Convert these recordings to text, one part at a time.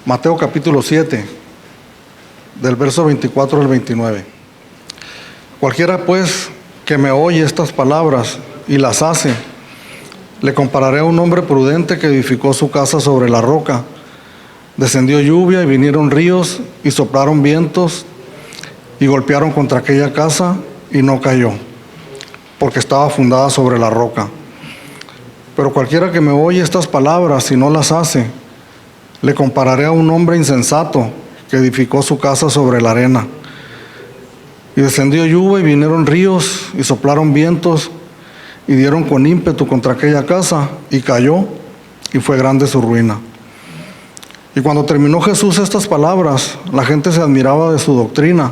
Mateo capítulo 7, del verso 24 al 29. Cualquiera pues que me oye estas palabras y las hace, le compararé a un hombre prudente que edificó su casa sobre la roca. Descendió lluvia y vinieron ríos y soplaron vientos y golpearon contra aquella casa y no cayó, porque estaba fundada sobre la roca. Pero cualquiera que me oye estas palabras y no las hace, le compararé a un hombre insensato que edificó su casa sobre la arena. Y descendió lluvia y vinieron ríos y soplaron vientos y dieron con ímpetu contra aquella casa y cayó, y fue grande su ruina. Y cuando terminó Jesús estas palabras, la gente se admiraba de su doctrina,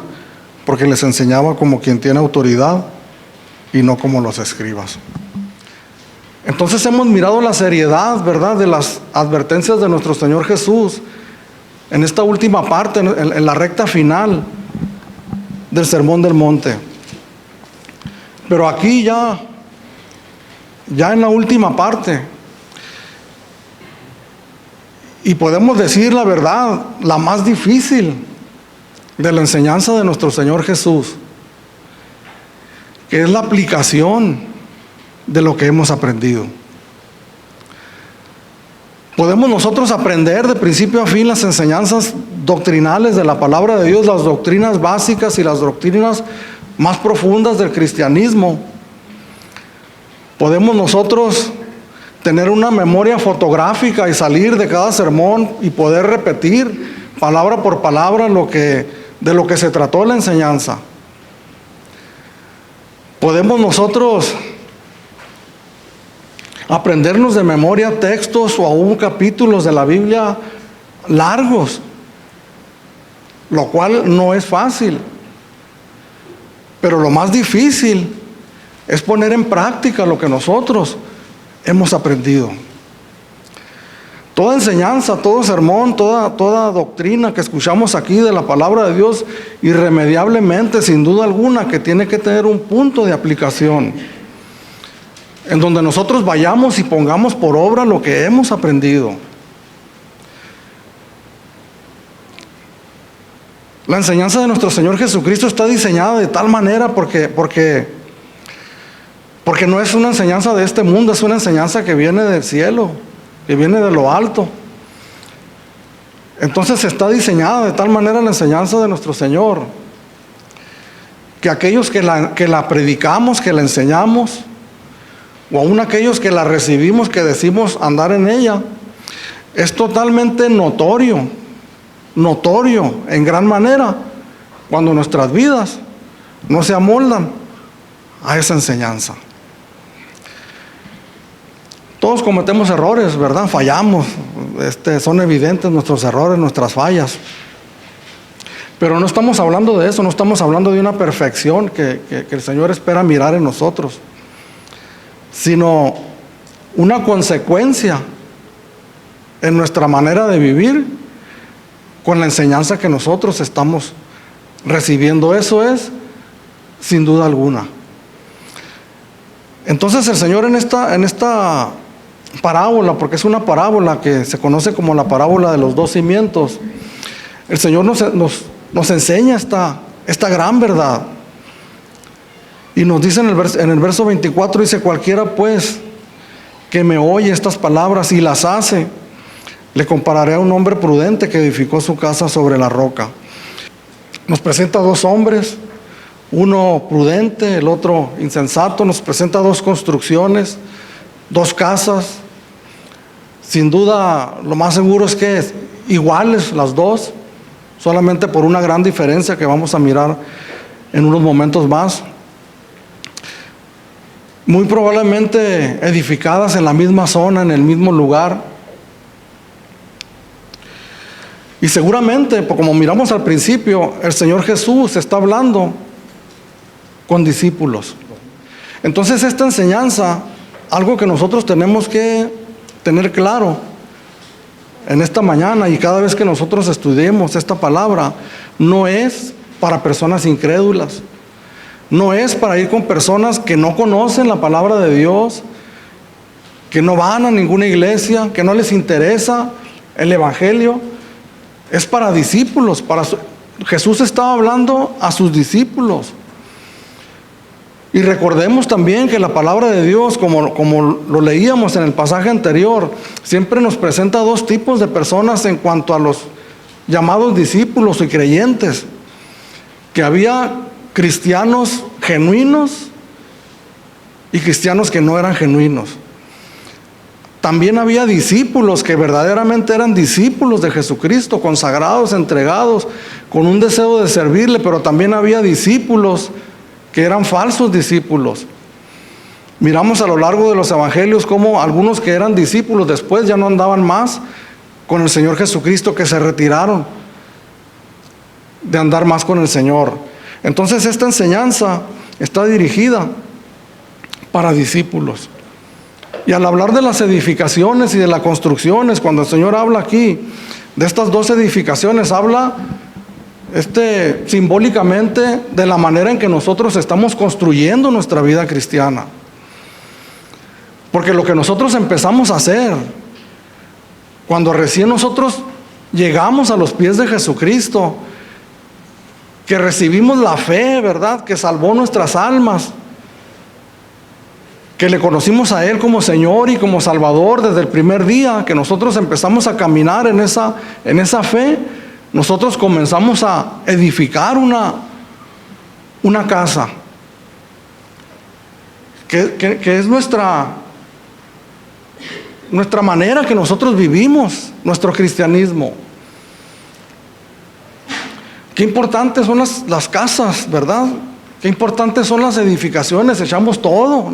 porque les enseñaba como quien tiene autoridad y no como los escribas. Entonces hemos mirado la seriedad, ¿verdad?, de las advertencias de nuestro Señor Jesús en esta última parte, en la recta final del Sermón del Monte. Pero aquí ya en la última parte, y podemos decir la verdad, la más difícil de la enseñanza de nuestro Señor Jesús, que es la aplicación de lo que hemos aprendido. Podemos nosotros aprender de principio a fin las enseñanzas doctrinales de la palabra de Dios, las doctrinas básicas y las doctrinas más profundas del cristianismo. Podemos nosotros tener una memoria fotográfica y salir de cada sermón y poder repetir palabra por palabra de lo que se trató la enseñanza. Podemos nosotros aprendernos de memoria textos o aún capítulos de la Biblia largos, lo cual no es fácil. Pero lo más difícil es poner en práctica lo que nosotros hemos aprendido. Toda enseñanza, todo sermón, toda doctrina que escuchamos aquí de la palabra de Dios, irremediablemente, sin duda alguna, que tiene que tener un punto de aplicación, en donde nosotros vayamos y pongamos por obra lo que hemos aprendido. La enseñanza de nuestro Señor Jesucristo está diseñada de tal manera porque no es una enseñanza de este mundo, es una enseñanza que viene del cielo, que viene de lo alto. Entonces está diseñada de tal manera la enseñanza de nuestro Señor, que aquellos que la predicamos, que la enseñamos, o aún aquellos que la recibimos, que decimos andar en ella, es totalmente notorio en gran manera cuando nuestras vidas no se amoldan a esa enseñanza. Todos cometemos errores, ¿verdad? Fallamos, son evidentes nuestros errores, nuestras fallas. Pero no estamos hablando de eso, no estamos hablando de una perfección que el Señor espera mirar en nosotros, sino una consecuencia en nuestra manera de vivir con la enseñanza que nosotros estamos recibiendo. Eso es, sin duda alguna. Entonces el Señor en esta parábola, porque es una parábola que se conoce como la parábola de los dos cimientos, el Señor nos enseña esta gran verdad. Y nos dice en el verso 24, dice: cualquiera pues que me oye estas palabras y las hace, le compararé a un hombre prudente que edificó su casa sobre la roca. Nos presenta dos hombres, uno prudente, el otro insensato. Nos presenta dos construcciones, dos casas. Sin duda, lo más seguro es que iguales las dos, solamente por una gran diferencia que vamos a mirar en unos momentos más. Muy probablemente edificadas en la misma zona, en el mismo lugar. Y seguramente, como miramos al principio, el Señor Jesús está hablando con discípulos. Entonces esta enseñanza, algo que nosotros tenemos que tener claro en esta mañana y cada vez que nosotros estudiemos esta palabra, no es para personas incrédulas. No es para ir con personas que no conocen la palabra de Dios, que no van a ninguna iglesia, que no les interesa el evangelio. es para discípulos. Jesús estaba hablando a sus discípulos. Y recordemos también que la palabra de Dios, como lo leíamos en el pasaje anterior, siempre nos presenta dos tipos de personas en cuanto a los llamados discípulos y creyentes. Que había cristianos genuinos y cristianos que no eran genuinos. También había discípulos que verdaderamente eran discípulos de Jesucristo, consagrados, entregados, con un deseo de servirle, pero también había discípulos que eran falsos discípulos. Miramos a lo largo de los evangelios cómo algunos que eran discípulos después ya no andaban más con el Señor Jesucristo, que se retiraron de andar más con el Señor. Entonces esta enseñanza está dirigida para discípulos. Y al hablar de las edificaciones y de las construcciones, cuando el Señor habla aquí de estas dos edificaciones, habla simbólicamente de la manera en que nosotros estamos construyendo nuestra vida cristiana. Porque lo que nosotros empezamos a hacer cuando recién nosotros llegamos a los pies de Jesucristo, que recibimos la fe, ¿verdad?, que salvó nuestras almas, que le conocimos a Él como Señor y como Salvador desde el primer día que nosotros empezamos a caminar en esa fe, nosotros comenzamos a edificar una casa, que es nuestra manera que nosotros vivimos nuestro cristianismo. Qué importantes son las casas, ¿verdad? Qué importantes son las edificaciones. Echamos todos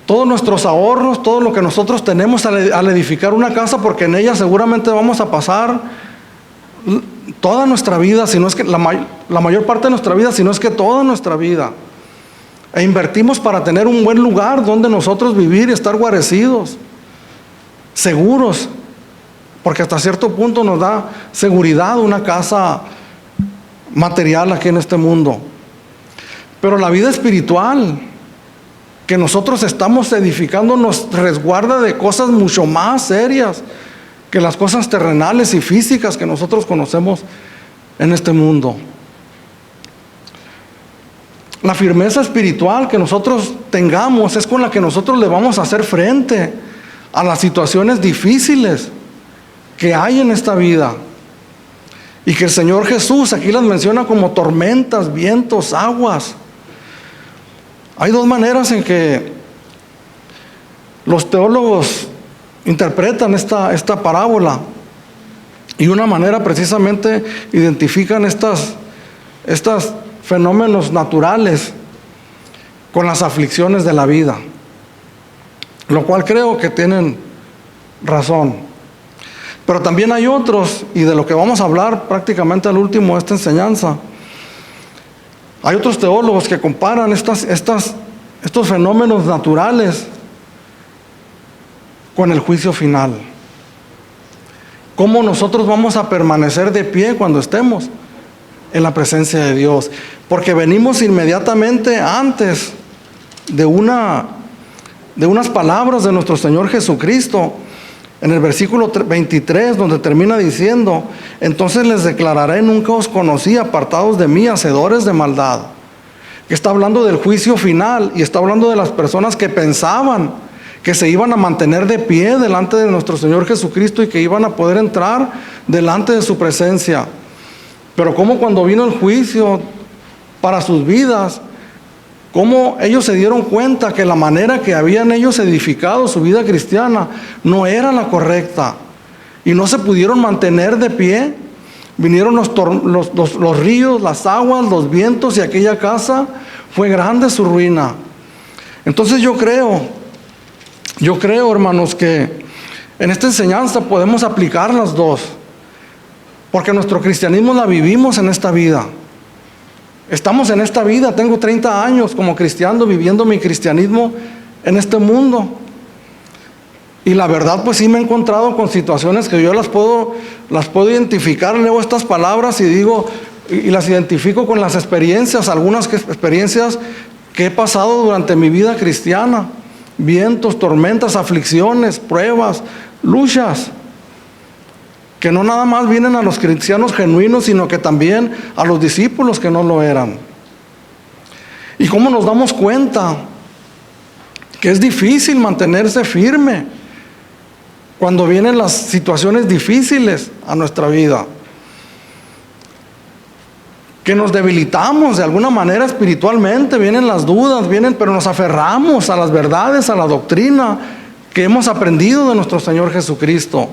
nuestros ahorros, todo lo que nosotros tenemos al edificar una casa, porque en ella seguramente vamos a pasar toda nuestra vida, si no es que la mayor parte de nuestra vida, si no es que toda nuestra vida. E invertimos para tener un buen lugar donde nosotros vivir y estar guarecidos, seguros, porque hasta cierto punto nos da seguridad una casa material aquí en este mundo. Pero la vida espiritual que nosotros estamos edificando nos resguarda de cosas mucho más serias que las cosas terrenales y físicas que nosotros conocemos en este mundo. La firmeza espiritual que nosotros tengamos es con la que nosotros le vamos a hacer frente a las situaciones difíciles que hay en esta vida. Y que el Señor Jesús aquí las menciona como tormentas, vientos, aguas. Hay dos maneras en que los teólogos interpretan esta parábola. Y una manera precisamente identifican estos fenómenos naturales con las aflicciones de la vida, lo cual creo que tienen razón. Pero también hay otros, y de lo que vamos a hablar prácticamente al último de esta enseñanza, hay otros teólogos que comparan estos fenómenos naturales con el juicio final. ¿Cómo nosotros vamos a permanecer de pie cuando estemos en la presencia de Dios? Porque venimos inmediatamente antes de unas palabras de nuestro Señor Jesucristo, en el versículo 23, donde termina diciendo: entonces les declararé, nunca os conocí, apartados de mí, hacedores de maldad. Que está hablando del juicio final, y está hablando de las personas que pensaban que se iban a mantener de pie delante de nuestro Señor Jesucristo y que iban a poder entrar delante de su presencia. Pero como cuando vino el juicio para sus vidas, cómo ellos se dieron cuenta que la manera que habían ellos edificado su vida cristiana no era la correcta, y no se pudieron mantener de pie. Vinieron los ríos, las aguas, los vientos, y aquella casa fue grande su ruina. Entonces yo creo, hermanos, que en esta enseñanza podemos aplicar las dos, porque nuestro cristianismo la vivimos en esta vida. Estamos en esta vida. Tengo 30 años como cristiano viviendo mi cristianismo en este mundo. Y la verdad, pues sí me he encontrado con situaciones que yo las puedo identificar. Leo estas palabras y digo, y las identifico con las experiencias, experiencias que he pasado durante mi vida cristiana. Vientos, tormentas, aflicciones, pruebas, luchas. que no nada más vienen a los cristianos genuinos, sino que también a los discípulos que no lo eran. ¿Y cómo nos damos cuenta que es difícil mantenerse firme cuando vienen las situaciones difíciles a nuestra vida? Que nos debilitamos de alguna manera espiritualmente, vienen las dudas, pero nos aferramos a las verdades, a la doctrina que hemos aprendido de nuestro Señor Jesucristo.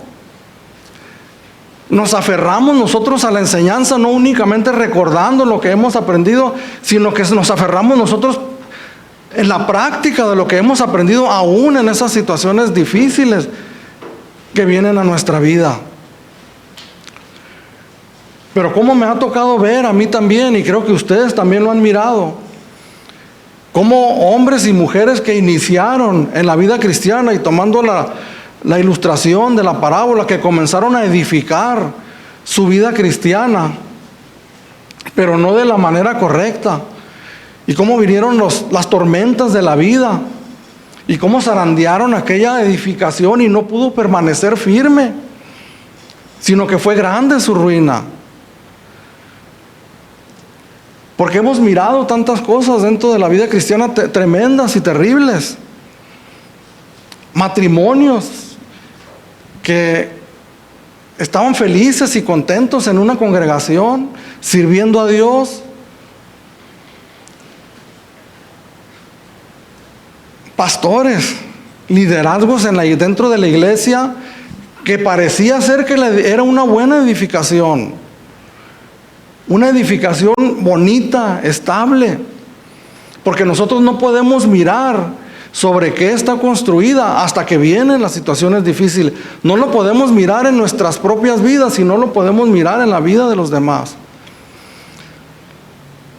Nos aferramos nosotros a la enseñanza, no únicamente recordando lo que hemos aprendido, sino que nos aferramos nosotros en la práctica de lo que hemos aprendido, aún en esas situaciones difíciles que vienen a nuestra vida. Pero cómo me ha tocado ver a mí también, y creo que ustedes también lo han mirado, cómo hombres y mujeres que iniciaron en la vida cristiana y tomando la ilustración de la parábola, que comenzaron a edificar su vida cristiana, pero no de la manera correcta, y cómo vinieron las tormentas de la vida, y cómo zarandearon aquella edificación y no pudo permanecer firme, sino que fue grande su ruina. Porque hemos mirado tantas cosas dentro de la vida cristiana tremendas y terribles. Matrimonios que estaban felices y contentos en una congregación, sirviendo a Dios. Pastores, liderazgos dentro de la iglesia, que parecía ser que era una buena edificación. Una edificación bonita, estable. Porque nosotros no podemos mirar sobre qué está construida hasta que vienen las situaciones difíciles. No lo podemos mirar en nuestras propias vidas, sino lo podemos mirar en la vida de los demás.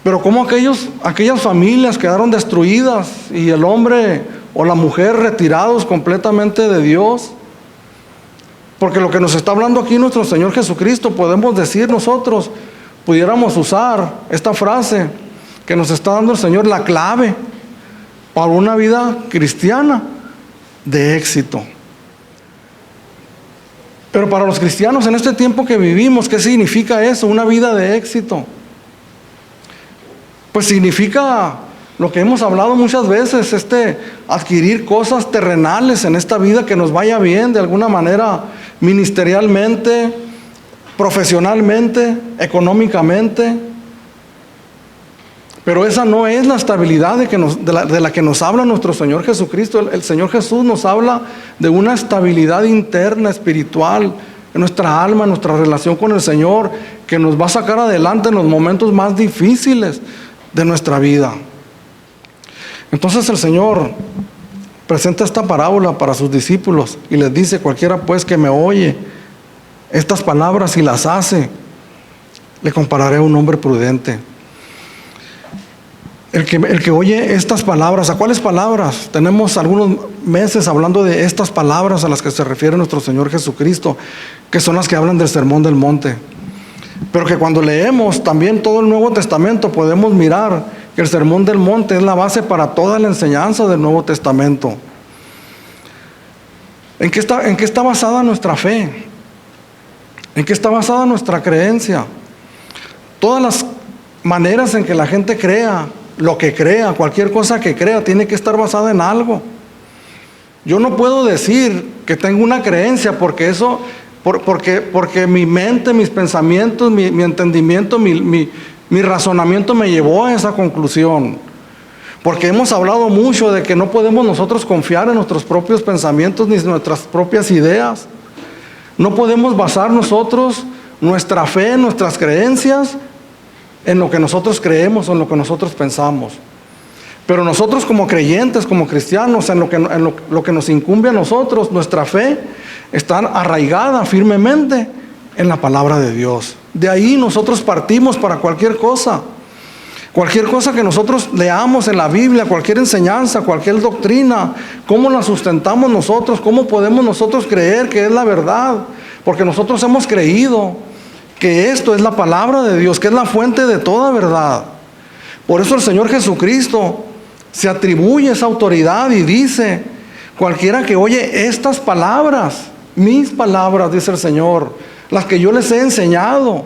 Pero cómo aquellas familias quedaron destruidas y el hombre o la mujer retirados completamente de Dios. Porque lo que nos está hablando aquí nuestro Señor Jesucristo, podemos decir nosotros, pudiéramos usar esta frase que nos está dando el Señor, la clave para una vida cristiana de éxito. Pero para los cristianos en este tiempo que vivimos, ¿qué significa eso? Una vida de éxito. Pues significa lo que hemos hablado muchas veces, adquirir cosas terrenales en esta vida, que nos vaya bien de alguna manera, ministerialmente, profesionalmente, económicamente. Pero esa no es la estabilidad de la que nos habla nuestro Señor Jesucristo. El Señor Jesús nos habla de una estabilidad interna, espiritual, en nuestra alma, en nuestra relación con el Señor, que nos va a sacar adelante en los momentos más difíciles de nuestra vida. Entonces el Señor presenta esta parábola para sus discípulos y les dice: cualquiera pues que me oye estas palabras y las hace, le compararé a un hombre prudente. El que oye estas palabras, ¿a cuáles palabras? Tenemos algunos meses hablando de estas palabras a las que se refiere nuestro Señor Jesucristo, que son las que hablan del Sermón del Monte. Pero que cuando leemos también todo el Nuevo Testamento podemos mirar que el Sermón del Monte es la base para toda la enseñanza del Nuevo Testamento. ¿En qué está basada nuestra fe? ¿En qué está basada nuestra creencia? Todas las maneras en que la gente crea, lo que crea, cualquier cosa que crea, tiene que estar basada en algo. Yo no puedo decir que tengo una creencia porque mi mente, mis pensamientos, mi entendimiento, mi razonamiento me llevó a esa conclusión. Porque hemos hablado mucho de que no podemos nosotros confiar en nuestros propios pensamientos ni en nuestras propias ideas. No podemos basar nosotros nuestra fe, nuestras creencias en lo que nosotros creemos o en lo que nosotros pensamos. Pero nosotros como creyentes, como cristianos, en lo que nos incumbe a nosotros, nuestra fe está arraigada firmemente en la palabra de Dios. De ahí nosotros partimos para cualquier cosa. Cualquier cosa que nosotros leamos en la Biblia, cualquier enseñanza, cualquier doctrina, ¿cómo la sustentamos nosotros? ¿Cómo podemos nosotros creer que es la verdad? Porque nosotros hemos creído que esto es la palabra de Dios, que es la fuente de toda verdad. Por eso el Señor Jesucristo se atribuye esa autoridad y dice: cualquiera que oye estas palabras, mis palabras, dice el Señor, las que yo les he enseñado.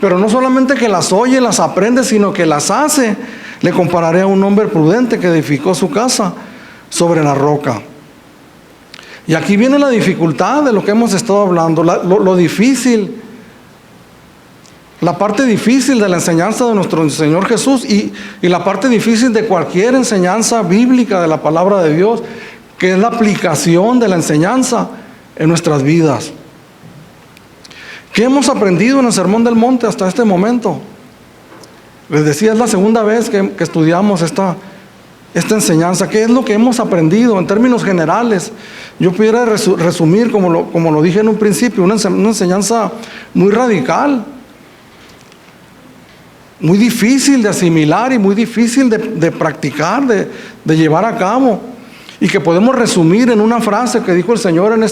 Pero no solamente que las oye, las aprende, sino que las hace. Le compararé a un hombre prudente que edificó su casa sobre la roca. Y aquí viene la dificultad de lo que hemos estado hablando, lo difícil, la parte difícil de la enseñanza de nuestro Señor Jesús y la parte difícil de cualquier enseñanza bíblica de la palabra de Dios, que es la aplicación de la enseñanza en nuestras vidas. ¿Qué hemos aprendido en el Sermón del Monte hasta este momento? Les decía, es la segunda vez que estudiamos esta enseñanza. ¿Qué es lo que hemos aprendido en términos generales? Yo pudiera resumir, como lo dije en un principio, una enseñanza muy radical, muy difícil de asimilar y muy difícil de practicar, de llevar a cabo, y que podemos resumir en una frase que dijo el Señor en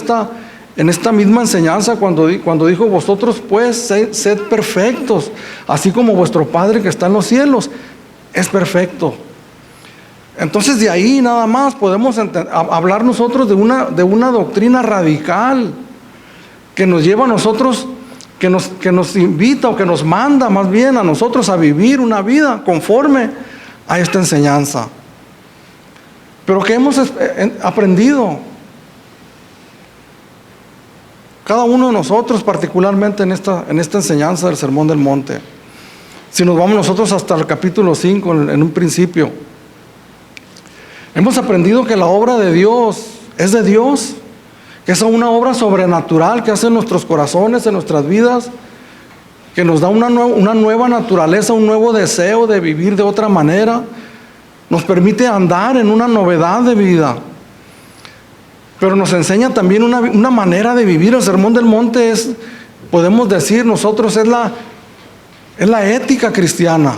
esta misma enseñanza cuando dijo: vosotros pues sed perfectos, así como vuestro Padre que está en los cielos es perfecto. Entonces de ahí nada más podemos hablar nosotros de una doctrina radical que nos lleva a nosotros, que nos invita o que nos manda más bien a nosotros a vivir una vida conforme a esta enseñanza. Pero ¿qué hemos aprendido? Cada uno de nosotros, particularmente en esta enseñanza del Sermón del Monte. Si nos vamos nosotros hasta el capítulo 5, en un principio, hemos aprendido que la obra de Dios es de Dios, que es una obra sobrenatural que hace en nuestros corazones, en nuestras vidas, que nos da una nueva naturaleza, un nuevo deseo de vivir de otra manera, nos permite andar en una novedad de vida. Pero nos enseña también una manera de vivir. El Sermón del Monte podemos decir nosotros, es la ética cristiana.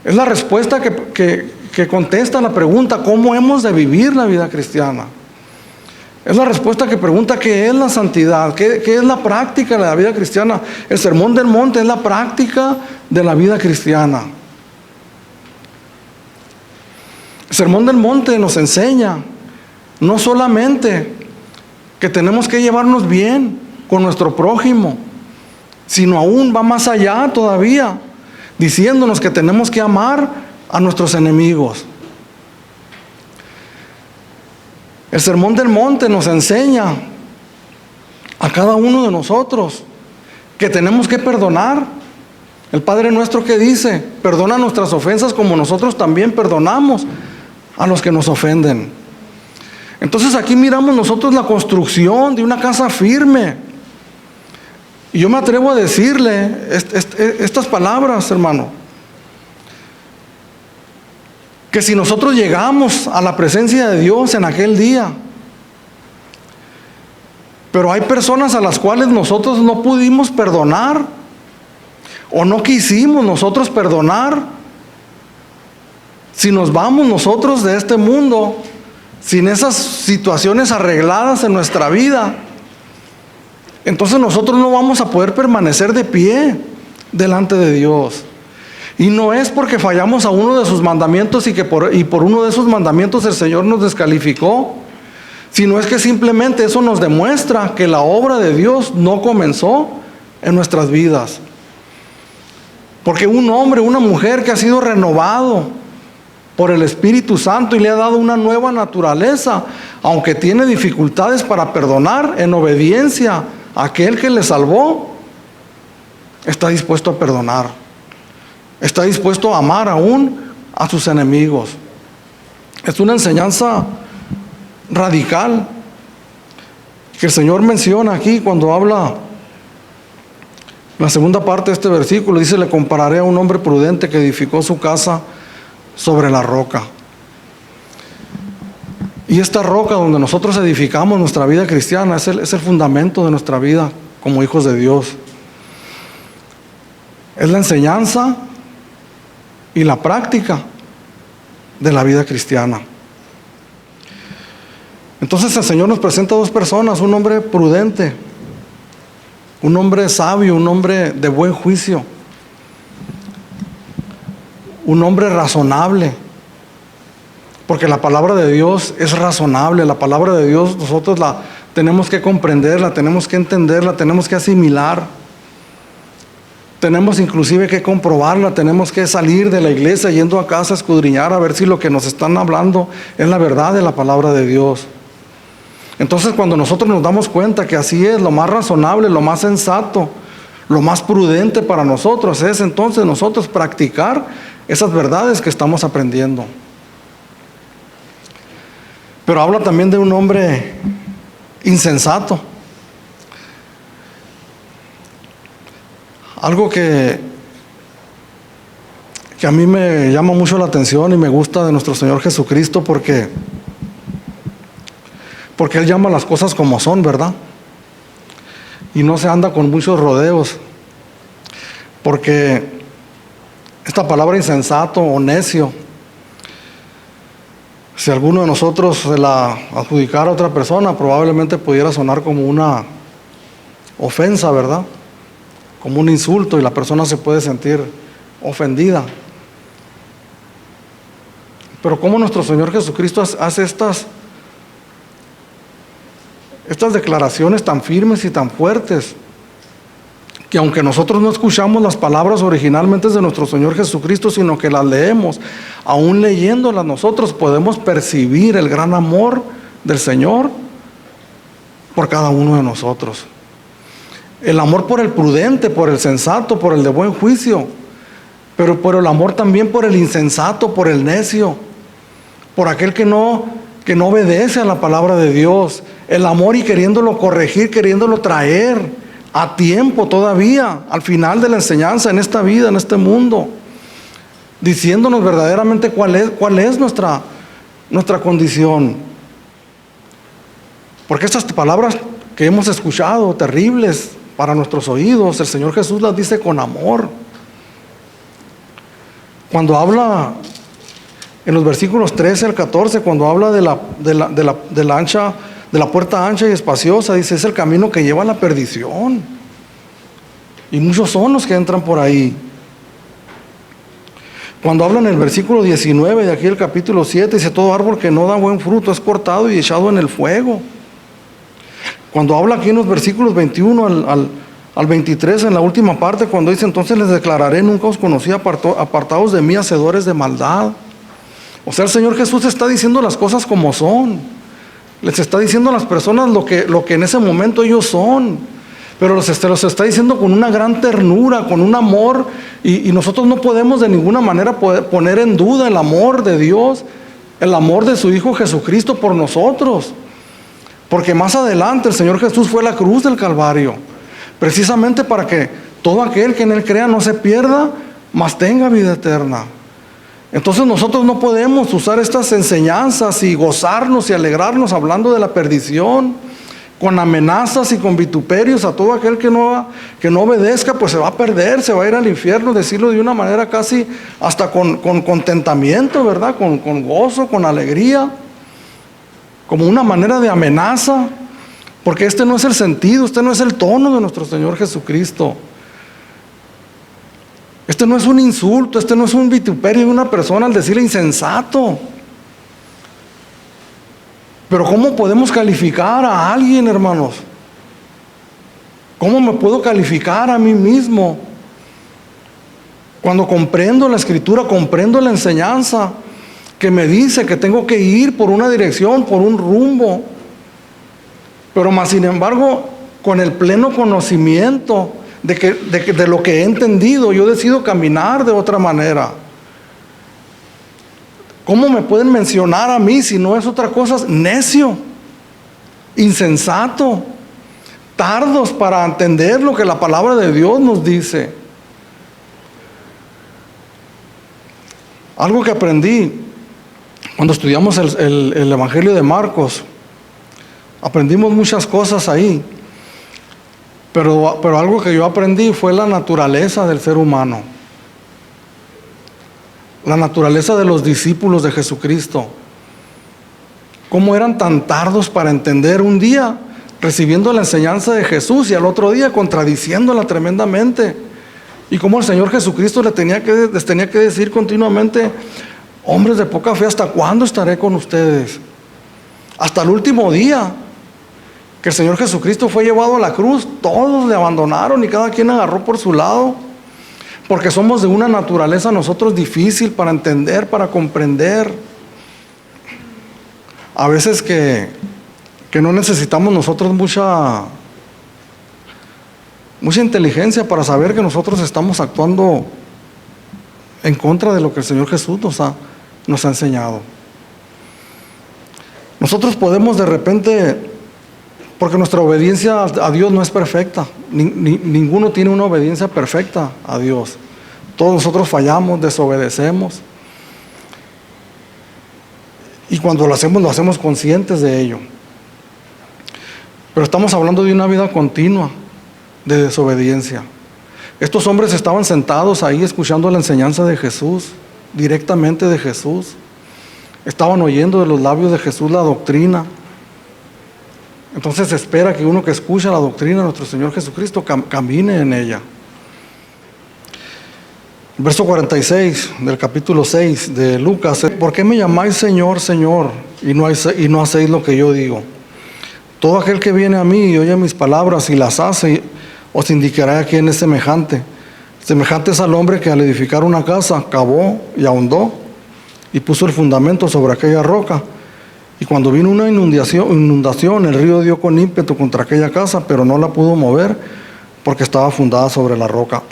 Es la respuesta que contesta la pregunta: ¿cómo hemos de vivir la vida cristiana? Es la respuesta que pregunta: ¿qué es la santidad? ¿Qué es la práctica de la vida cristiana? El Sermón del Monte es la práctica de la vida cristiana. El Sermón del Monte nos enseña no solamente que tenemos que llevarnos bien con nuestro prójimo, sino aún va más allá todavía, diciéndonos que tenemos que amar a nuestros enemigos. El Sermón del Monte nos enseña a cada uno de nosotros que tenemos que perdonar. El Padre Nuestro, que dice: perdona nuestras ofensas como nosotros también perdonamos a los que nos ofenden. Entonces aquí miramos nosotros la construcción de una casa firme. Y yo me atrevo a decirle estas palabras, hermano: que si nosotros llegamos a la presencia de Dios en aquel día, pero hay personas a las cuales nosotros no pudimos perdonar, o no quisimos nosotros perdonar, si nos vamos nosotros de este mundo sin esas situaciones arregladas en nuestra vida, entonces nosotros no vamos a poder permanecer de pie delante de Dios. Y no es porque fallamos a uno de sus mandamientos y por uno de esos mandamientos el Señor nos descalificó, sino es que simplemente eso nos demuestra que la obra de Dios no comenzó en nuestras vidas. Porque un hombre, una mujer que ha sido renovado por el Espíritu Santo y le ha dado una nueva naturaleza, aunque tiene dificultades para perdonar, en obediencia a aquel que le salvó, está dispuesto a perdonar, está dispuesto a amar aún a sus enemigos. Es una enseñanza radical que el Señor menciona aquí cuando habla la segunda parte de este versículo. Dice: le compararé a un hombre prudente que edificó su casa sobre la roca. Y esta roca donde nosotros edificamos nuestra vida cristiana es el fundamento de nuestra vida como hijos de Dios. Es la enseñanza y la práctica de la vida cristiana. Entonces el Señor nos presenta dos personas: un hombre prudente, un hombre sabio, un hombre de buen juicio, un hombre razonable, porque la palabra de Dios es razonable. La palabra de Dios nosotros tenemos que comprenderla, tenemos que entenderla, tenemos que asimilar. Tenemos inclusive que comprobarla, tenemos que salir de la iglesia yendo a casa a escudriñar a ver si lo que nos están hablando es la verdad de la palabra de Dios. Entonces, cuando nosotros nos damos cuenta que así es, lo más razonable, lo más sensato, lo más prudente para nosotros es entonces nosotros practicar esas verdades que estamos aprendiendo. Pero habla también de un hombre insensato. Algo que a mí me llama mucho la atención y me gusta de nuestro Señor Jesucristo porque Él llama las cosas como son, ¿verdad? Y no se anda con muchos rodeos. Porque esta palabra insensato o necio, si alguno de nosotros se la adjudicara a otra persona, probablemente pudiera sonar como una ofensa, ¿verdad? Como un insulto, y la persona se puede sentir ofendida. Pero ¿cómo nuestro Señor Jesucristo hace estas declaraciones tan firmes y tan fuertes? Que aunque nosotros no escuchamos las palabras originalmente de nuestro Señor Jesucristo, sino que las leemos, aún leyéndolas nosotros podemos percibir el gran amor del Señor por cada uno de nosotros. El amor por el prudente, por el sensato, por el de buen juicio, pero por el amor también por el insensato, por el necio, por aquel que no obedece a la palabra de Dios. El amor y queriéndolo corregir, queriéndolo traer a tiempo todavía, al final de la enseñanza en esta vida, en este mundo, diciéndonos verdaderamente cuál es nuestra condición. Porque estas palabras que hemos escuchado, terribles para nuestros oídos, el Señor Jesús las dice con amor. Cuando habla en los versículos 13 al 14, cuando habla de la puerta ancha y espaciosa, dice, es el camino que lleva a la perdición. Y muchos son los que entran por ahí. Cuando habla en el versículo 19 de aquí del capítulo 7, dice, todo árbol que no da buen fruto es cortado y echado en el fuego. Cuando habla aquí en los versículos 21 al 23, en la última parte, cuando dice, entonces les declararé, nunca os conocí, apartados de mí, hacedores de maldad. O sea, el Señor Jesús está diciendo las cosas como son. Les está diciendo a las personas lo que en ese momento ellos son. Pero los está diciendo con una gran ternura, con un amor. Y nosotros no podemos de ninguna manera poner en duda el amor de Dios, el amor de su Hijo Jesucristo por nosotros. Porque más adelante el Señor Jesús fue a la cruz del Calvario, precisamente para que todo aquel que en Él crea no se pierda, mas tenga vida eterna. Entonces nosotros no podemos usar estas enseñanzas y gozarnos y alegrarnos hablando de la perdición, con amenazas y con vituperios a todo aquel que no obedezca, pues se va a perder, se va a ir al infierno, decirlo de una manera casi hasta con contentamiento, ¿verdad? Con gozo, con alegría, como una manera de amenaza, porque este no es el sentido, este no es el tono de nuestro Señor Jesucristo. Este no es un insulto, este no es un vituperio de una persona al decirle insensato. Pero ¿cómo podemos calificar a alguien, hermanos? ¿Cómo me puedo calificar a mí mismo? Cuando comprendo la Escritura, comprendo la enseñanza que me dice que tengo que ir por una dirección, por un rumbo. Pero más sin embargo, con el pleno conocimiento de lo que he entendido, yo decido caminar de otra manera. ¿Cómo me pueden mencionar a mí si no es otra cosa? Necio, insensato, tardos para entender lo que la palabra de Dios nos dice. Algo que aprendí cuando estudiamos el Evangelio de Marcos, aprendimos muchas cosas ahí, pero algo que yo aprendí fue la naturaleza del ser humano. La naturaleza de los discípulos de Jesucristo. Cómo eran tan tardos para entender, un día recibiendo la enseñanza de Jesús y al otro día contradiciéndola tremendamente. Y cómo el Señor Jesucristo les tenía que decir continuamente, hombres de poca fe, ¿hasta cuándo estaré con ustedes? Hasta el último día. que el Señor Jesucristo fue llevado a la cruz, todos le abandonaron y cada quien agarró por su lado, porque somos de una naturaleza nosotros difícil para entender, para comprender. A veces que no necesitamos nosotros mucha inteligencia para saber que nosotros estamos actuando en contra de lo que el Señor Jesús nos ha enseñado. Nosotros podemos de repente, porque nuestra obediencia a Dios no es perfecta, ninguno tiene una obediencia perfecta a Dios. Todos nosotros fallamos, desobedecemos. Y cuando lo hacemos conscientes de ello. Pero estamos hablando de una vida continua de desobediencia. Estos hombres estaban sentados ahí escuchando la enseñanza de Jesús, directamente de Jesús. Estaban oyendo de los labios de Jesús la doctrina. Entonces se espera que uno que escucha la doctrina de nuestro Señor Jesucristo camine en ella. Verso 46 del capítulo 6 de Lucas. ¿Por qué me llamáis Señor, Señor, y no hacéis lo que yo digo? Todo aquel que viene a mí y oye mis palabras y las hace, os indicaré a quién es semejante. Semejante es al hombre que al edificar una casa, cavó y ahondó, y puso el fundamento sobre aquella roca. Y cuando vino una inundación, el río dio con ímpetu contra aquella casa, pero no la pudo mover, porque estaba fundada sobre la roca.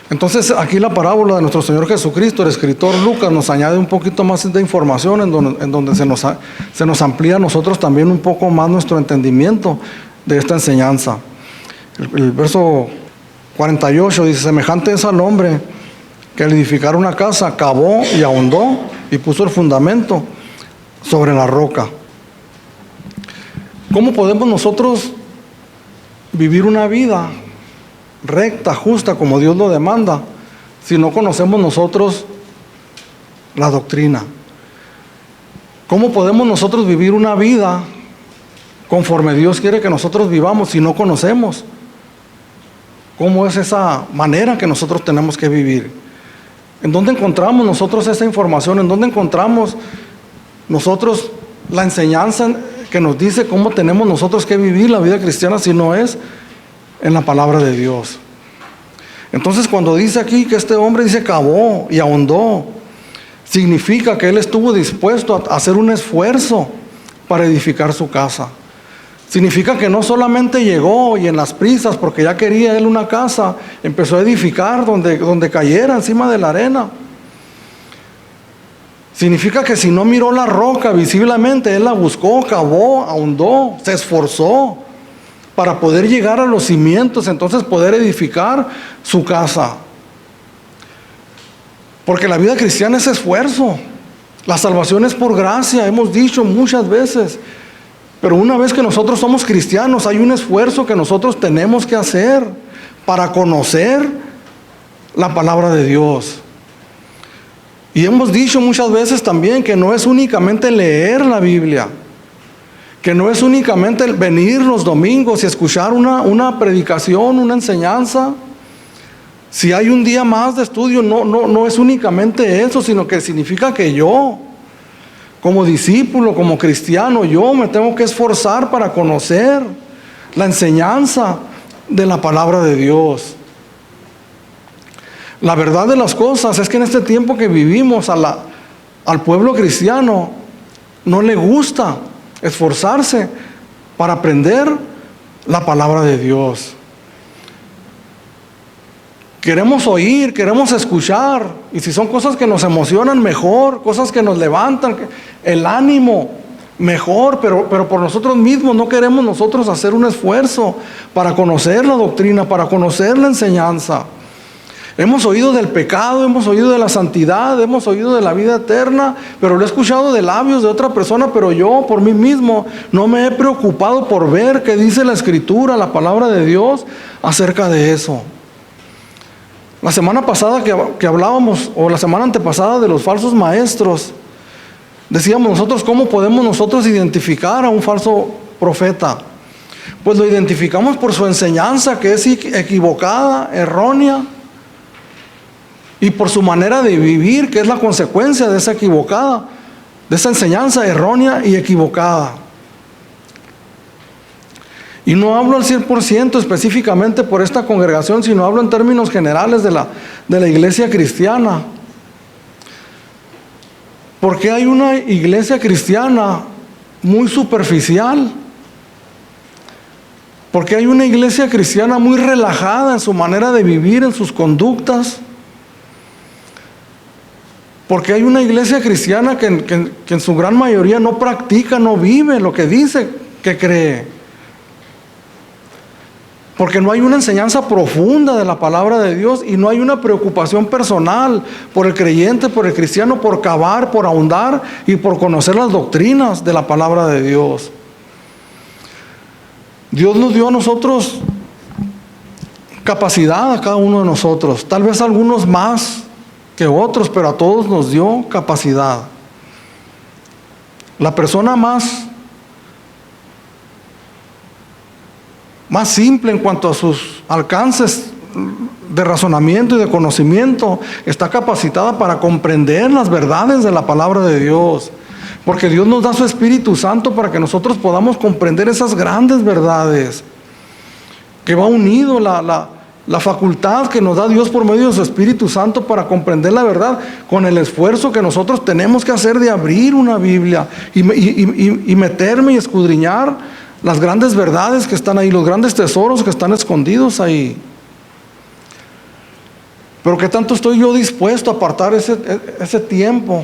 Entonces aquí la parábola de nuestro Señor Jesucristo, el escritor Lucas nos añade un poquito más de información en donde se nos amplía a nosotros también un poco más nuestro entendimiento de esta enseñanza. El verso 48 dice: semejante es al hombre que al edificar una casa cavó y ahondó y puso el fundamento sobre la roca. ¿Cómo podemos nosotros vivir una vida recta, justa, como Dios lo demanda, si no conocemos nosotros la doctrina? ¿Cómo podemos nosotros vivir una vida conforme Dios quiere que nosotros vivamos si no conocemos cómo es esa manera que nosotros tenemos que vivir? ¿En dónde encontramos nosotros esa información? ¿En dónde encontramos nosotros la enseñanza que nos dice cómo tenemos nosotros que vivir la vida cristiana si no es en la palabra de Dios? Entonces cuando dice aquí que este hombre dice cavó y ahondó, significa que él estuvo dispuesto a hacer un esfuerzo para edificar su casa. Significa que no solamente llegó y en las prisas, porque ya quería él una casa, empezó a edificar donde cayera encima de la arena. Significa que si no miró la roca visiblemente, él la buscó, cavó, ahondó, se esforzó para poder llegar a los cimientos, entonces poder edificar su casa. Porque la vida cristiana es esfuerzo. La salvación es por gracia, hemos dicho muchas veces. Pero una vez que nosotros somos cristianos, hay un esfuerzo que nosotros tenemos que hacer para conocer la palabra de Dios. Y hemos dicho muchas veces también que no es únicamente leer la Biblia, que no es únicamente venir los domingos y escuchar una predicación, una enseñanza. Si hay un día más de estudio, no es únicamente eso, sino que significa que yo, como discípulo, como cristiano, yo me tengo que esforzar para conocer la enseñanza de la palabra de Dios. La verdad de las cosas es que en este tiempo que vivimos al pueblo cristiano no le gusta esforzarse para aprender la palabra de Dios. Queremos oír, queremos escuchar, y si son cosas que nos emocionan, mejor, cosas que nos levantan el ánimo, mejor, pero por nosotros mismos no queremos nosotros hacer un esfuerzo para conocer la doctrina, para conocer la enseñanza. Hemos oído del pecado, hemos oído de la santidad, hemos oído de la vida eterna, pero lo he escuchado de labios de otra persona, pero yo por mí mismo no me he preocupado por ver qué dice la Escritura, la palabra de Dios acerca de eso. La semana pasada que hablábamos, o la semana antepasada, de los falsos maestros, decíamos nosotros cómo podemos nosotros identificar a un falso profeta. Pues lo identificamos por su enseñanza, que es equivocada, errónea, y por su manera de vivir, que es la consecuencia de esa equivocada, de esa enseñanza errónea y equivocada. Y no hablo al 100% específicamente por esta congregación, sino hablo en términos generales de la iglesia cristiana. Porque hay una iglesia cristiana muy superficial. Porque hay una iglesia cristiana muy relajada en su manera de vivir, en sus conductas. Porque hay una iglesia cristiana que en su gran mayoría no practica, no vive lo que dice que cree. Porque no hay una enseñanza profunda de la palabra de Dios y no hay una preocupación personal por el creyente, por el cristiano, por cavar, por ahondar y por conocer las doctrinas de la palabra de Dios. Dios nos dio a nosotros capacidad, a cada uno de nosotros, tal vez algunos más que otros, pero a todos nos dio capacidad. La persona más simple en cuanto a sus alcances de razonamiento y de conocimiento está capacitada para comprender las verdades de la palabra de Dios, porque Dios nos da su Espíritu Santo para que nosotros podamos comprender esas grandes verdades, que va unido la facultad que nos da Dios por medio de su Espíritu Santo para comprender la verdad, con el esfuerzo que nosotros tenemos que hacer de abrir una Biblia y meterme y escudriñar las grandes verdades que están ahí, los grandes tesoros que están escondidos ahí. Pero ¿qué tanto estoy yo dispuesto a apartar ese tiempo?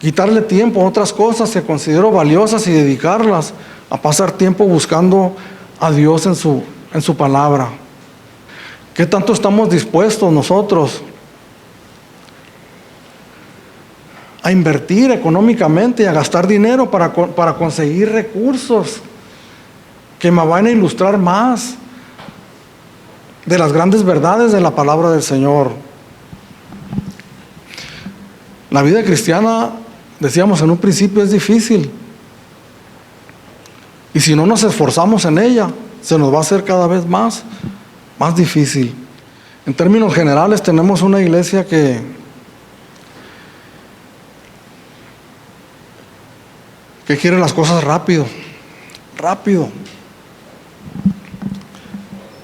Quitarle tiempo a otras cosas que considero valiosas y dedicarlas a pasar tiempo buscando a Dios en su palabra. ¿Qué tanto estamos dispuestos nosotros a invertir económicamente y a gastar dinero para conseguir recursos que me van a ilustrar más de las grandes verdades de la palabra del Señor? La vida cristiana, decíamos en un principio, es difícil. Y si no nos esforzamos en ella, se nos va a hacer cada vez más difícil. En términos generales, tenemos una iglesia que quiere las cosas rápido.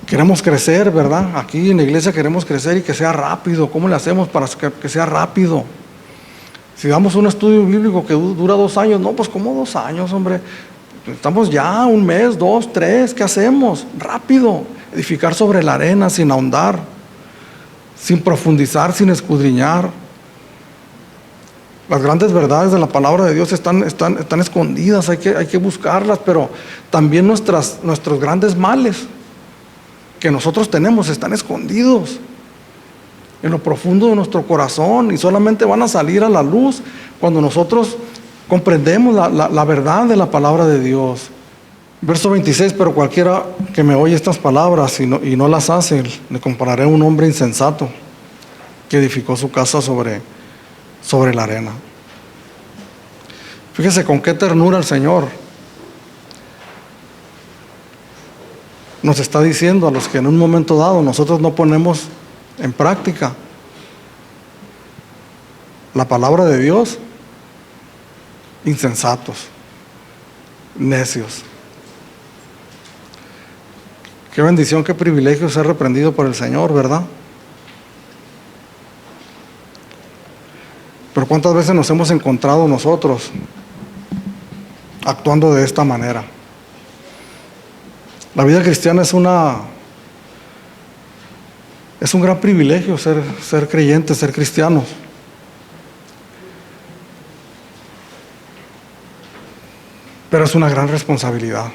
Queremos crecer, ¿verdad? Aquí en la iglesia queremos crecer y que sea rápido. ¿Cómo le hacemos para que sea rápido? Si damos un estudio bíblico que dura 2 años, no, pues ¿cómo 2 años, hombre? Estamos ya 1 mes, 2, 3, ¿qué hacemos? Rápido, edificar sobre la arena sin ahondar, sin profundizar, sin escudriñar. Las grandes verdades de la palabra de Dios están escondidas, hay que buscarlas, pero también nuestros grandes males que nosotros tenemos están escondidos en lo profundo de nuestro corazón y solamente van a salir a la luz cuando nosotros comprendemos la verdad de la palabra de Dios. Verso 26, pero cualquiera que me oye estas palabras y no las hace, le compararé a un hombre insensato que edificó su casa sobre la arena. Fíjese con qué ternura el Señor nos está diciendo a los que en un momento dado nosotros no ponemos en práctica la palabra de Dios: insensatos, necios. Qué bendición, qué privilegio ser reprendido por el Señor, ¿verdad? Pero ¿cuántas veces nos hemos encontrado nosotros actuando de esta manera? La vida cristiana es un gran privilegio ser creyentes, ser cristianos. Pero es una gran responsabilidad.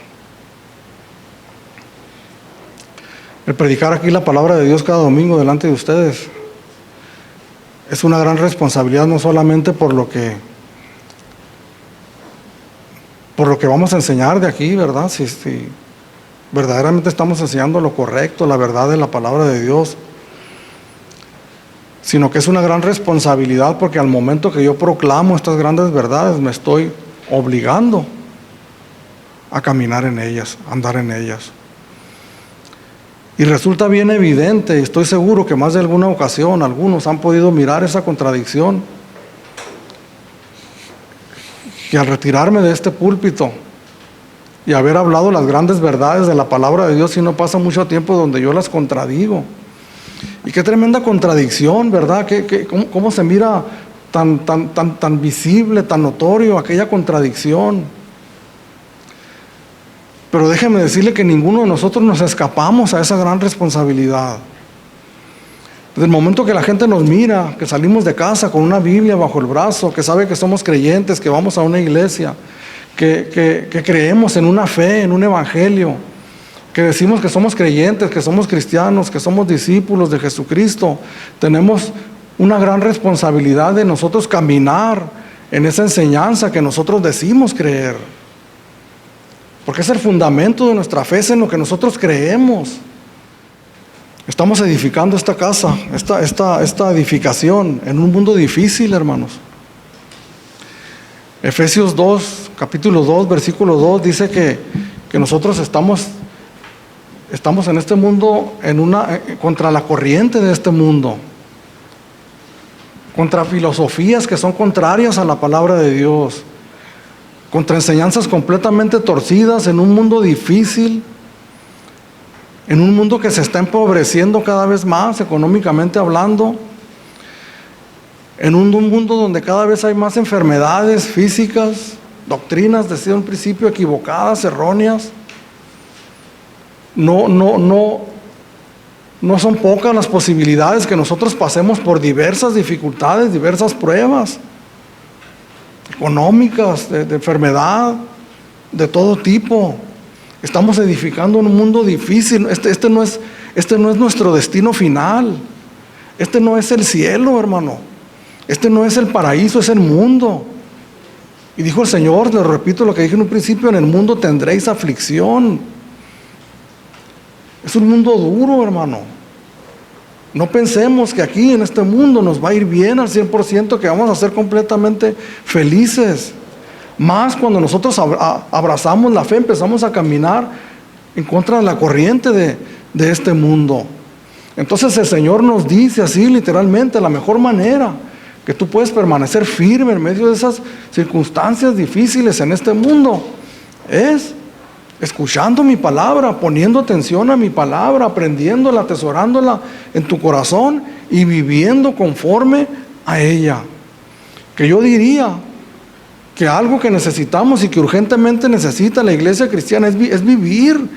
El predicar aquí la palabra de Dios cada domingo delante de ustedes es una gran responsabilidad, no solamente por lo que vamos a enseñar de aquí, ¿verdad? Si verdaderamente estamos enseñando lo correcto, la verdad de la palabra de Dios, sino que es una gran responsabilidad porque al momento que yo proclamo estas grandes verdades me estoy obligando a caminar en ellas, a andar en ellas. Y resulta bien evidente, y estoy seguro que más de alguna ocasión algunos han podido mirar esa contradicción, que al retirarme de este púlpito y haber hablado las grandes verdades de la palabra de Dios y no pasa mucho tiempo donde yo las contradigo. Y qué tremenda contradicción, ¿verdad? ¿Cómo se mira tan visible, tan notorio aquella contradicción? Pero déjeme decirle que ninguno de nosotros nos escapamos a esa gran responsabilidad. Desde el momento que la gente nos mira, que salimos de casa con una Biblia bajo el brazo, que sabe que somos creyentes, que vamos a una iglesia, que creemos en una fe, en un evangelio, que decimos que somos creyentes, que somos cristianos, que somos discípulos de Jesucristo, tenemos una gran responsabilidad de nosotros caminar en esa enseñanza que nosotros decimos creer. Porque es el fundamento de nuestra fe, es en lo que nosotros creemos. Estamos edificando esta casa, esta edificación en un mundo difícil, hermanos. Efesios 2, capítulo 2, versículo 2, dice que nosotros estamos en este mundo contra la corriente de este mundo, contra filosofías que son contrarias a la palabra de Dios, contra enseñanzas completamente torcidas en un mundo difícil, en un mundo que se está empobreciendo cada vez más económicamente hablando, en un mundo donde cada vez hay más enfermedades físicas, doctrinas desde un principio equivocadas, erróneas. No son pocas las posibilidades que nosotros pasemos por diversas dificultades, diversas pruebas económicas, de enfermedad, de todo tipo. Estamos edificando un mundo difícil. Este no es nuestro destino final. Este no es el cielo, hermano. Este no es el paraíso, es el mundo. Y dijo el Señor, les repito lo que dije en un principio, en el mundo tendréis aflicción. Es un mundo duro, hermano. No pensemos que aquí en este mundo nos va a ir bien al 100%, que vamos a ser completamente felices. Más cuando nosotros abrazamos la fe, empezamos a caminar en contra de la corriente de este mundo. Entonces el Señor nos dice así literalmente, la mejor manera que tú puedes permanecer firme en medio de esas circunstancias difíciles en este mundo es escuchando mi palabra, poniendo atención a mi palabra, aprendiéndola, atesorándola en tu corazón y viviendo conforme a ella. Que yo diría que algo que necesitamos y que urgentemente necesita la iglesia cristiana es vivir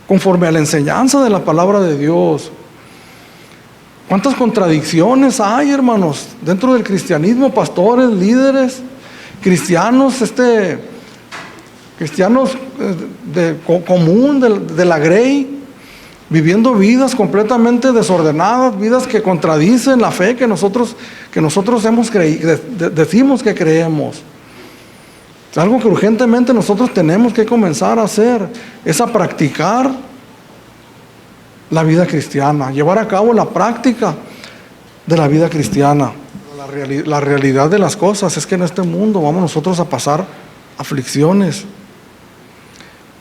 conforme a la enseñanza de la palabra de Dios. ¿Cuántas contradicciones hay, hermanos, dentro del cristianismo? Pastores, líderes, cristianos, cristianos común de la grey, viviendo vidas completamente desordenadas, vidas que contradicen la fe que nosotros decimos que creemos. Algo que urgentemente nosotros tenemos que comenzar a hacer es a practicar la vida cristiana, llevar a cabo la práctica de la vida cristiana. La realidad de las cosas es que en este mundo vamos nosotros a pasar aflicciones.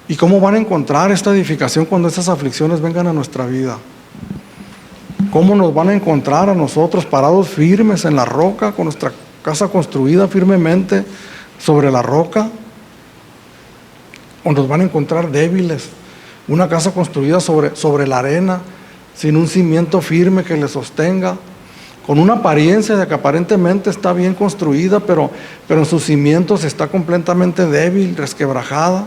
¿Y cómo van a encontrar esta edificación cuando esas aflicciones vengan a nuestra vida? ¿Cómo nos van a encontrar a nosotros parados firmes en la roca, con nuestra casa construida firmemente sobre la roca? ¿O nos van a encontrar débiles? Una casa construida sobre la arena, sin un cimiento firme que le sostenga, con una apariencia de que aparentemente está bien construida, pero en sus cimientos está completamente débil, resquebrajada.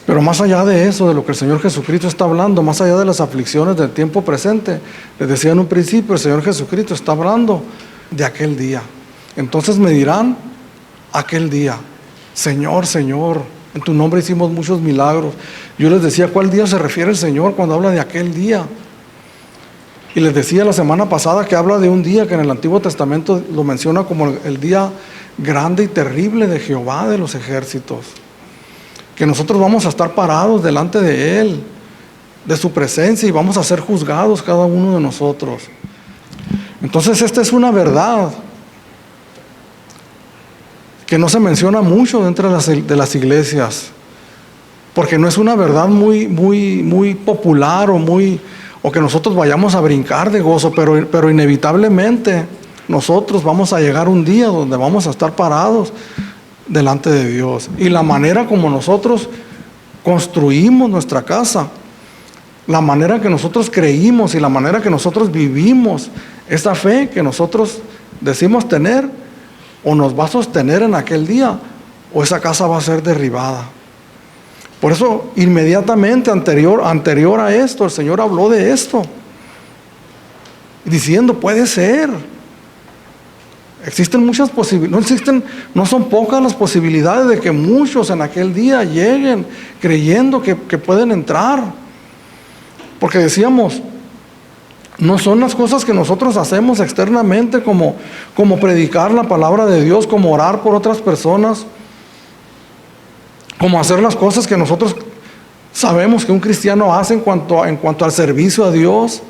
Pero más allá de eso, de lo que el Señor Jesucristo está hablando, más allá de las aflicciones del tiempo presente, les decía en un principio, el Señor Jesucristo está hablando de aquel día. Entonces me dirán, aquel día, Señor, Señor, en tu nombre hicimos muchos milagros. Yo les decía, ¿cuál día se refiere el Señor cuando habla de aquel día? Y les decía la semana pasada que habla de un día que en el Antiguo Testamento lo menciona como el día grande y terrible de Jehová de los ejércitos. Que nosotros vamos a estar parados delante de Él, de su presencia, y vamos a ser juzgados cada uno de nosotros. Entonces esta es una verdad que no se menciona mucho dentro de las iglesias, porque no es una verdad muy popular o que nosotros vayamos a brincar de gozo, pero inevitablemente nosotros vamos a llegar un día donde vamos a estar parados delante de Dios. Y la manera como nosotros construimos nuestra casa, la manera que nosotros creímos y la manera que nosotros vivimos esa fe que nosotros decimos tener, o nos va a sostener en aquel día, o esa casa va a ser derribada. Por eso, inmediatamente anterior a esto, el Señor habló de esto, diciendo, puede ser. Existen muchas posibilidades, no son pocas las posibilidades de que muchos en aquel día lleguen creyendo que pueden entrar. Porque decíamos, no son las cosas que nosotros hacemos externamente como predicar la palabra de Dios, como orar por otras personas, como hacer las cosas que nosotros sabemos que un cristiano hace en cuanto al servicio a Dios,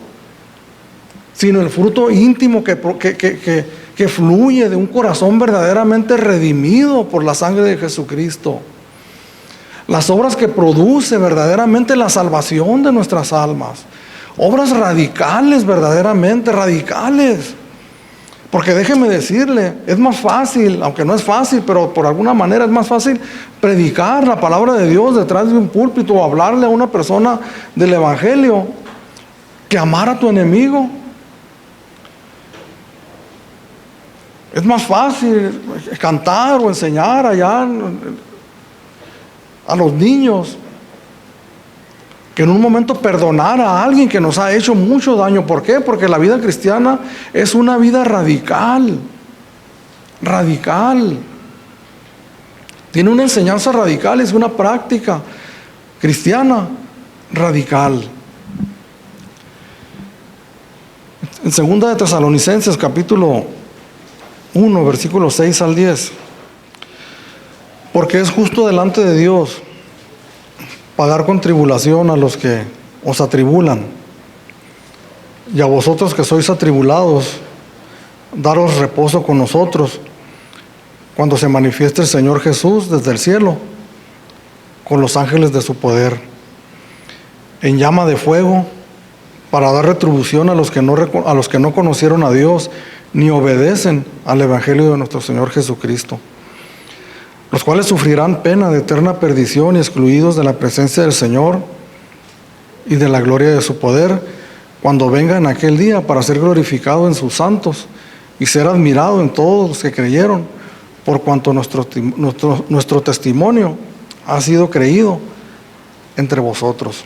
sino el fruto íntimo que fluye de un corazón verdaderamente redimido por la sangre de Jesucristo. Las obras que produce verdaderamente la salvación de nuestras almas. Obras radicales, verdaderamente radicales. Porque déjeme decirle, es más fácil, aunque no es fácil, pero por alguna manera es más fácil predicar la palabra de Dios detrás de un púlpito o hablarle a una persona del Evangelio que amar a tu enemigo. Es más fácil cantar o enseñar allá a los niños que en un momento perdonar a alguien que nos ha hecho mucho daño. ¿Por qué? Porque la vida cristiana es una vida radical. Radical. Tiene una enseñanza radical, es una práctica cristiana radical. En 2 de Tesalonicenses, capítulo 1, versículos 6 al 10. Porque es justo delante de Dios pagar con tribulación a los que os atribulan, y a vosotros que sois atribulados, daros reposo con nosotros, cuando se manifieste el Señor Jesús desde el cielo, con los ángeles de su poder, en llama de fuego, para dar retribución a los que no conocieron a Dios, ni obedecen al Evangelio de nuestro Señor Jesucristo, los cuales sufrirán pena de eterna perdición y excluidos de la presencia del Señor y de la gloria de su poder, cuando venga en aquel día para ser glorificado en sus santos y ser admirado en todos los que creyeron, por cuanto nuestro testimonio ha sido creído entre vosotros.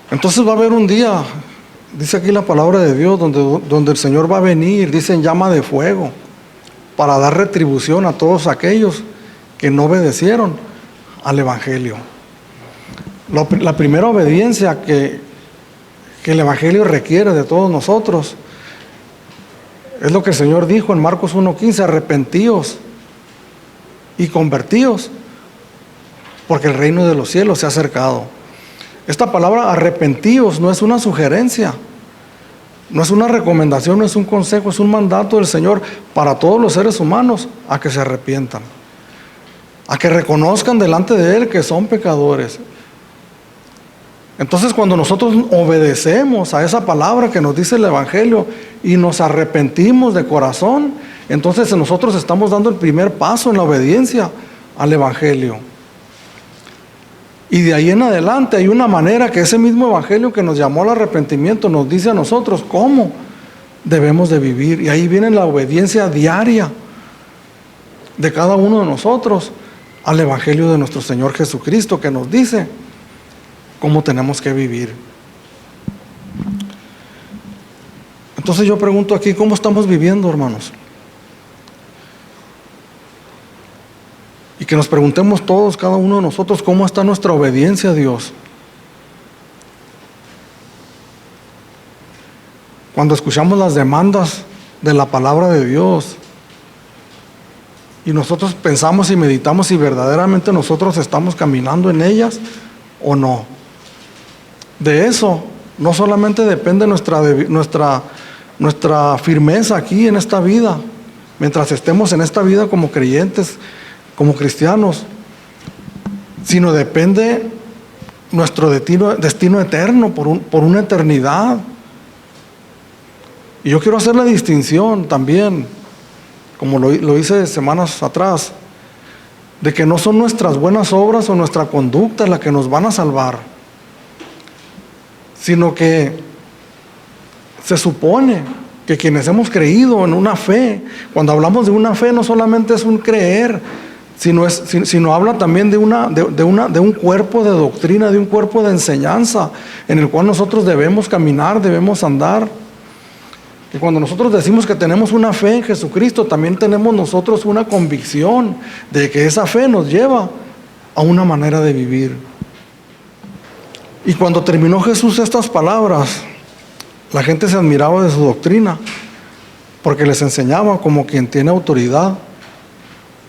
Entonces va a haber un día, dice aquí la palabra de Dios, donde el Señor va a venir, dice en llama de fuego, para dar retribución a todos aquellos que no obedecieron al Evangelio. La primera obediencia que el Evangelio requiere de todos nosotros es lo que el Señor dijo en Marcos 1:15: arrepentíos y convertíos, porque el reino de los cielos se ha acercado. Esta palabra arrepentíos no es una sugerencia, no es una recomendación, no es un consejo, es un mandato del Señor para todos los seres humanos a que se arrepientan, a que reconozcan delante de Él que son pecadores. Entonces, cuando nosotros obedecemos a esa palabra que nos dice el Evangelio y nos arrepentimos de corazón, entonces nosotros estamos dando el primer paso en la obediencia al Evangelio. Y de ahí en adelante hay una manera que ese mismo Evangelio que nos llamó al arrepentimiento nos dice a nosotros cómo debemos de vivir. Y ahí viene la obediencia diaria de cada uno de nosotros al Evangelio de nuestro Señor Jesucristo, que nos dice cómo tenemos que vivir. Entonces yo pregunto aquí, ¿cómo estamos viviendo, hermanos? Y que nos preguntemos todos, cada uno de nosotros, ¿cómo está nuestra obediencia a Dios? Cuando escuchamos las demandas de la palabra de Dios y nosotros pensamos y meditamos si verdaderamente nosotros estamos caminando en ellas o no. De eso no solamente depende nuestra firmeza aquí en esta vida, mientras estemos en esta vida como creyentes, como cristianos, sino depende nuestro destino eterno por una eternidad. Y yo quiero hacer la distinción también, como lo hice semanas atrás, de que no son nuestras buenas obras o nuestra conducta la que nos van a salvar, sino que se supone que quienes hemos creído en una fe, cuando hablamos de una fe no solamente es un creer, sino habla también de un cuerpo de doctrina, de un cuerpo de enseñanza en el cual nosotros debemos caminar, debemos andar. Y cuando nosotros decimos que tenemos una fe en Jesucristo, también tenemos nosotros una convicción de que esa fe nos lleva a una manera de vivir. Y cuando terminó Jesús estas palabras, la gente se admiraba de su doctrina, porque les enseñaba como quien tiene autoridad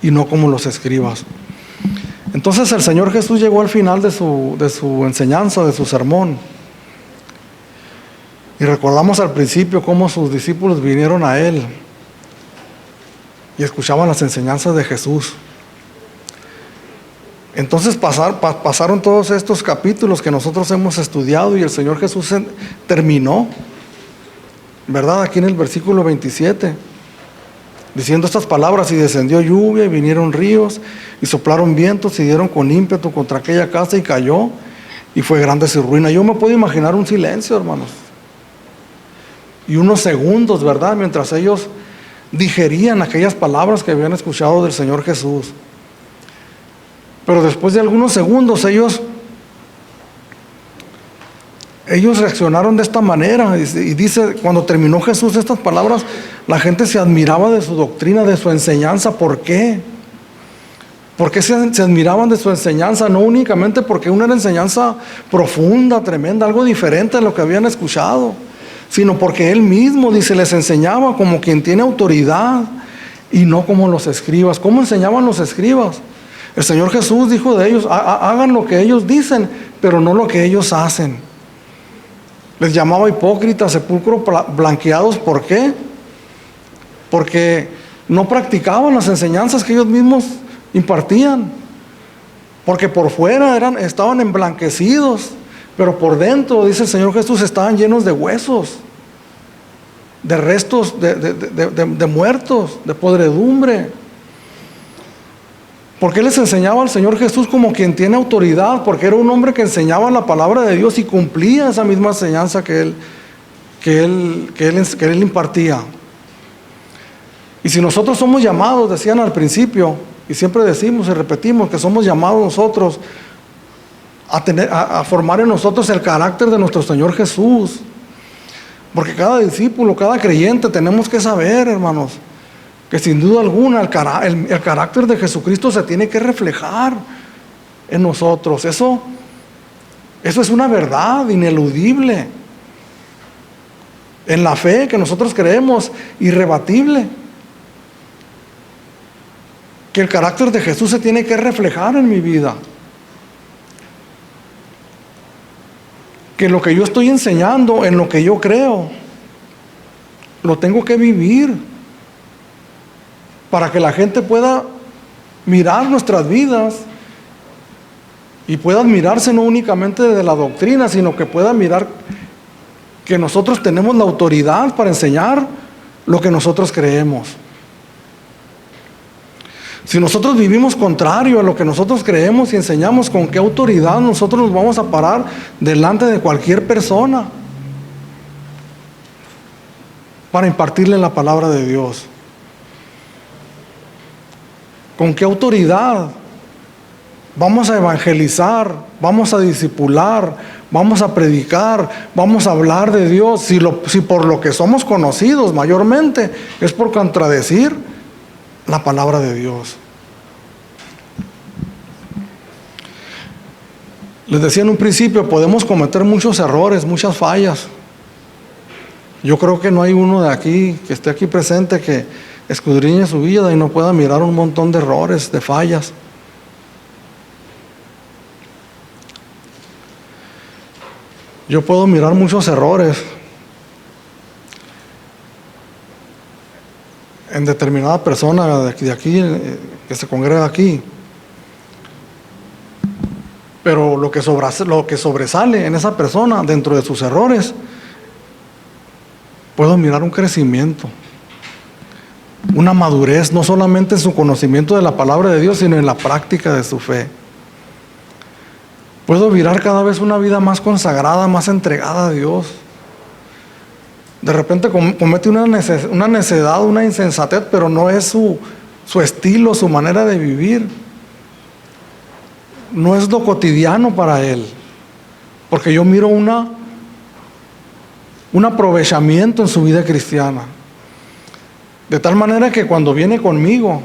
y no como los escribas. Entonces el Señor Jesús llegó al final de su enseñanza, de su sermón. Y recordamos al principio cómo sus discípulos vinieron a Él y escuchaban las enseñanzas de Jesús. Entonces pasaron todos estos capítulos que nosotros hemos estudiado y el Señor Jesús terminó, ¿verdad? Aquí en el versículo 27, diciendo estas palabras: y descendió lluvia y vinieron ríos y soplaron vientos y dieron con ímpetu contra aquella casa y cayó y fue grande su ruina. Yo me puedo imaginar un silencio, hermanos, y unos segundos, ¿verdad?, mientras ellos digerían aquellas palabras que habían escuchado del Señor Jesús. Pero después de algunos segundos ellos reaccionaron de esta manera. Y dice, cuando terminó Jesús estas palabras, la gente se admiraba de su doctrina, de su enseñanza. ¿Por qué? ¿Por qué se admiraban de su enseñanza? No únicamente porque una era enseñanza profunda, tremenda, algo diferente de lo que habían escuchado, sino porque Él mismo, dice, les enseñaba como quien tiene autoridad y no como los escribas. ¿Cómo enseñaban los escribas? El Señor Jesús dijo de ellos: hagan lo que ellos dicen, pero no lo que ellos hacen. Les llamaba hipócritas, sepulcros blanqueados. ¿Por qué? Porque no practicaban las enseñanzas que ellos mismos impartían. Porque por fuera estaban emblanquecidos, pero por dentro, dice el Señor Jesús, estaban llenos de huesos, de restos de muertos, de podredumbre. ¿Por qué les enseñaba al Señor Jesús como quien tiene autoridad? Porque era un hombre que enseñaba la palabra de Dios y cumplía esa misma enseñanza que él impartía. Y si nosotros somos llamados, decían al principio, y siempre decimos y repetimos que somos llamados nosotros a formar en nosotros el carácter de nuestro Señor Jesús. Porque cada discípulo, cada creyente, tenemos que saber, hermanos, que sin duda alguna el carácter de Jesucristo se tiene que reflejar en nosotros. Eso es una verdad ineludible en la fe que nosotros creemos, irrebatible, que el carácter de Jesús se tiene que reflejar en mi vida, que lo que yo estoy enseñando, en lo que yo creo, lo tengo que vivir, para que la gente pueda mirar nuestras vidas y pueda admirarse no únicamente de la doctrina, sino que pueda mirar que nosotros tenemos la autoridad para enseñar lo que nosotros creemos. Si nosotros vivimos contrario a lo que nosotros creemos y enseñamos, ¿con qué autoridad nosotros nos vamos a parar delante de cualquier persona para impartirle la palabra de Dios? ¿Con qué autoridad vamos a evangelizar, vamos a discipular, vamos a predicar, vamos a hablar de Dios? Si por lo que somos conocidos mayormente es por contradecir la palabra de Dios. Les decía en un principio, podemos cometer muchos errores, muchas fallas. Yo creo que no hay uno de aquí, que esté aquí presente, que escudriñe su vida y no pueda mirar un montón de errores, de fallas. Yo puedo mirar muchos errores en determinada persona de aquí, que se congrega aquí. Pero lo que sobresale en esa persona, dentro de sus errores, puedo mirar un crecimiento. una madurez, no solamente en su conocimiento de la palabra de Dios, sino en la práctica de su fe. Puedo mirar cada vez una vida más consagrada, más entregada a Dios. De repente comete una necedad, una insensatez, pero no es su estilo, su manera de vivir. No es lo cotidiano para él. Porque yo miro un aprovechamiento en su vida cristiana. De tal manera que cuando viene conmigo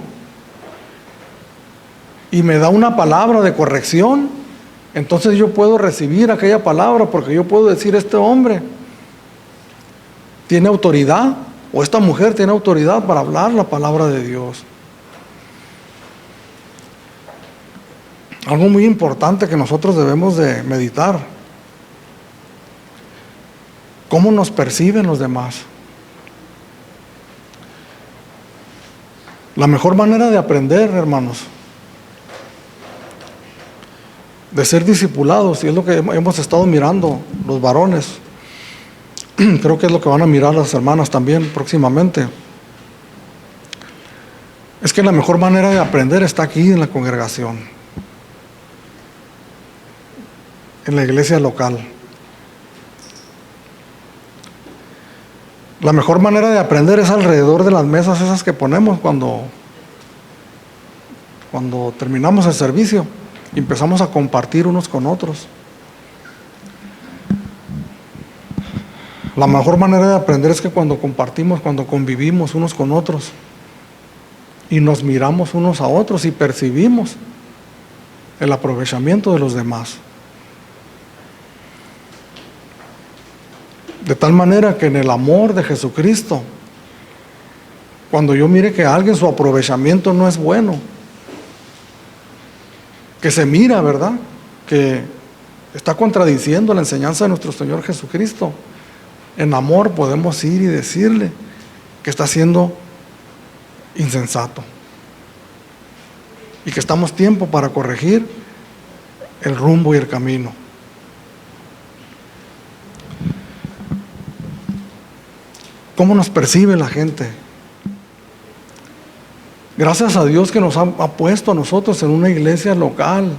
y me da una palabra de corrección, entonces yo puedo recibir aquella palabra, porque yo puedo decir, este hombre tiene autoridad, o esta mujer tiene autoridad para hablar la palabra de Dios. Algo muy importante que nosotros debemos de meditar: ¿cómo nos perciben los demás? La mejor manera de aprender, hermanos, de ser discipulados, y es lo que hemos estado mirando los varones, creo que es lo que van a mirar las hermanas también próximamente, es que la mejor manera de aprender está aquí en la congregación, en la iglesia local. La mejor manera de aprender es alrededor de las mesas esas que ponemos cuando terminamos el servicio y empezamos a compartir unos con otros. La mejor manera de aprender es que cuando compartimos, cuando convivimos unos con otros y nos miramos unos a otros y percibimos el aprovechamiento de los demás. De tal manera que en el amor de Jesucristo, cuando yo mire que a alguien su aprovechamiento no es bueno, que se mira, ¿verdad?, que está contradiciendo la enseñanza de nuestro Señor Jesucristo, en amor podemos ir y decirle que está siendo insensato y que estamos tiempo para corregir el rumbo y el camino. ¿Cómo nos percibe la gente? Gracias a Dios que nos ha puesto a nosotros en una iglesia local,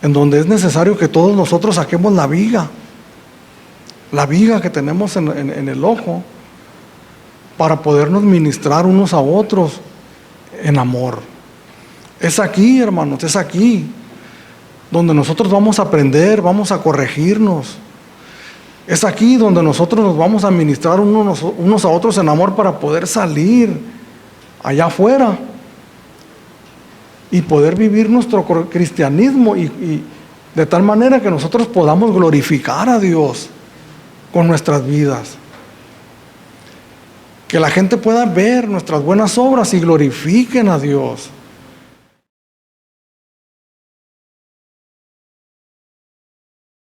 en donde es necesario que todos nosotros saquemos la viga que tenemos en el ojo, para podernos ministrar unos a otros en amor. Es aquí, hermanos, es aquí donde nosotros vamos a aprender, vamos a corregirnos. Es aquí donde nosotros nos vamos a ministrar unos a otros en amor, para poder salir allá afuera y poder vivir nuestro cristianismo y de tal manera que nosotros podamos glorificar a Dios con nuestras vidas. Que la gente pueda ver nuestras buenas obras y glorifiquen a Dios.